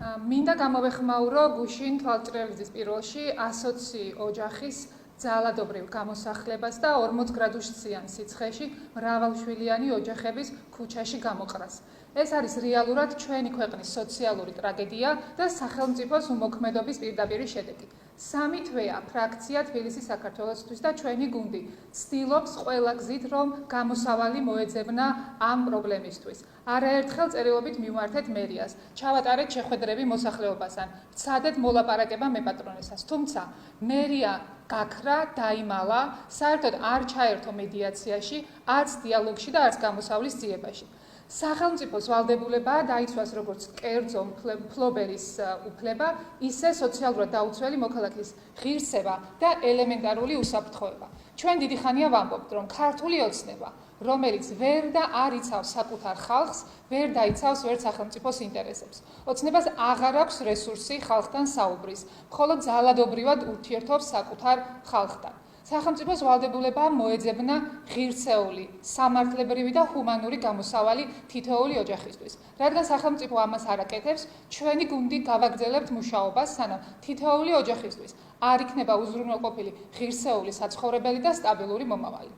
მინდა გამოვეხმაურო გუშინ თვალჭრელიძის პირველში 120 ოჯახის ძალადობრივ გამოსახლებას და 40 გრადუსიან სიცხეში მრავალშვილიანი ოჯახების ქუჩაში გამოყრას. ეს არის რეალურად ჩვენი ქვეყნის სოციალური ტრაგედია და სახელმწიფოს უმოქმედობის პირდაპირი შედეგი. სამი თვეა ფრაქცია თბილისის საქართველოსთვის და ჩვენი გუნდი ცდილობს ყველა გზით, რომ გამოსავალი მოეძებნა ამ პრობლემისთვის. არაერთხელ წერილობით მივმართეთ მერიას, ჩავატარეთ შეხვედრები მოსახლეობასთან, ვცადეთ მოლაპარაკება მეპატრონესას, თუმცა მერია გაქრა, დაიმალა, საერთოდ არ ჩაერთო მედიაციაში, არც დიალოგში და არც გამოსავლის ძიებაში. სახელმწიფოს ვალდებულებაა დაიცვას როგორც კერძო მფლობელის უფლება, ისე სოციალურად დაუცველი მოქალაქის ღირსება და ელემენტარული უსაფრთხოება. ჩვენ დიდი ხანია ვამბობთ, რომ ქართული ოცნება, რომელიც ვერ და არ იცავს საკუთარ ხალხს, ვერ დაიცავს ვერც სახელმწიფოს ინტერესებს. ოცნებას აღარ აქვს რესურსი ხალხთან საუბრის, მხოლოდ ძალადობრივად ურთიერთობს საკუთარ ხალხთან. სახელმწიფოს ვალდებულებაა მოეძებნა ღირსეული, სამართლებრივი და ჰუმანური გამოსავალი თითოეული ოჯახისთვის. რადგან სახელმწიფო ამას არ აკეთებს, ჩვენი გუნდი გავაგრძელებთ მუშაობას, სანამ თითოეული ოჯახისთვის არ იქნება უზრუნველყოფილი ღირსეული საცხოვრებელი და სტაბილური მომავალი.